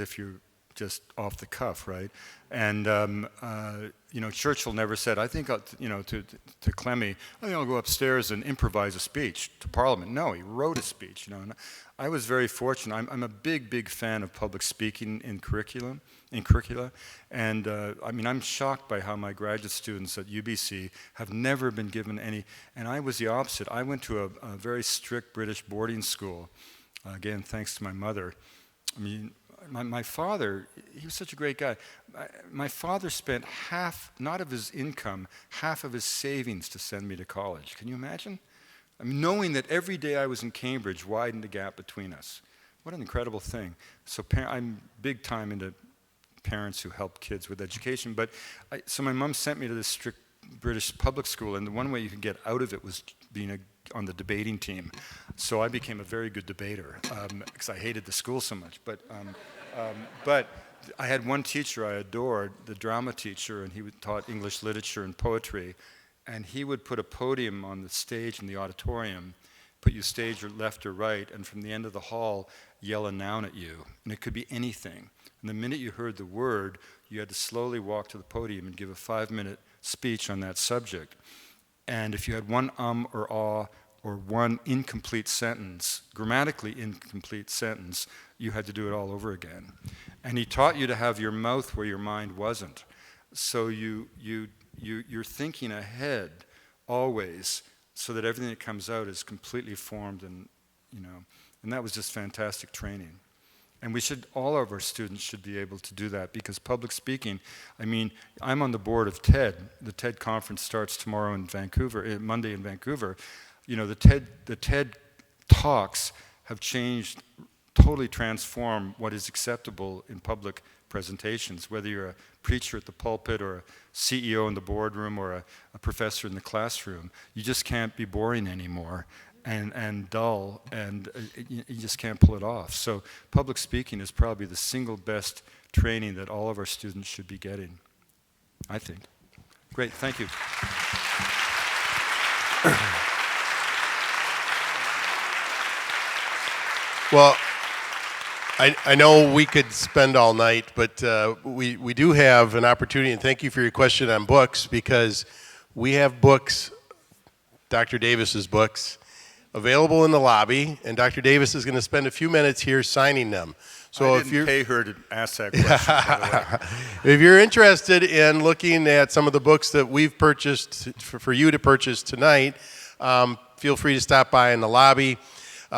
if you're just off the cuff, right? And Churchill never said, I think, to Clemmy, I think I'll go upstairs and improvise a speech to Parliament. No, he wrote a speech. And I was very fortunate. I'm a big fan of public speaking in curricula, and I'm shocked by how my graduate students at UBC have never been given any. And I was the opposite. I went to a very strict British boarding school. Again, thanks to my mother. My father, he was such a great guy. My father spent half, not of his income, half of his savings to send me to college. Can you imagine? Knowing that every day I was in Cambridge widened the gap between us. What an incredible thing. So I'm big time into parents who help kids with education. So my mom sent me to this strict British public school, and the one way you could get out of it was being on the debating team. So I became a very good debater because I hated the school so much. But I had one teacher I adored, the drama teacher, and he taught English literature and poetry. And he would put a podium on the stage in the auditorium, put you stage or left or right, and from the end of the hall, yell a noun at you. And it could be anything. And the minute you heard the word, you had to slowly walk to the podium and give a 5-minute speech on that subject. And if you had one or ah or one incomplete sentence, grammatically incomplete sentence, you had to do it all over again. And he taught you to have your mouth where your mind wasn't. So you're thinking ahead always, so that everything that comes out is completely formed, and that was just fantastic training. And all of our students should be able to do that, because public speaking, I'm on the board of TED. The TED conference starts tomorrow in Vancouver, Monday in Vancouver. The TED talks have changed, totally transformed what is acceptable in public presentations, whether you're a preacher at the pulpit or a CEO in the boardroom or a professor in the classroom. You just can't be boring anymore and dull, and you just can't pull it off. So public speaking is probably the single best training that all of our students should be getting, I think. Great, thank you. Well, I know we could spend all night, but we do have an opportunity, and thank you for your question on books, because we have books, Dr. Davis's books, available in the lobby, and Dr. Davis is going to spend a few minutes here signing them. So I didn't pay her to ask that question, by the way. If you're interested in looking at some of the books that we've purchased for you to purchase tonight, feel free to stop by in the lobby.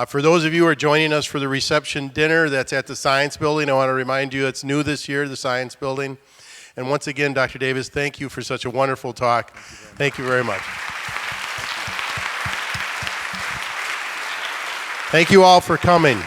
For those of you who are joining us for the reception dinner, that's at the Science Building. I want to remind you it's new this year, the Science Building. And once again, Dr. Davis, thank you for such a wonderful talk. Thank you very much. Thank you all for coming.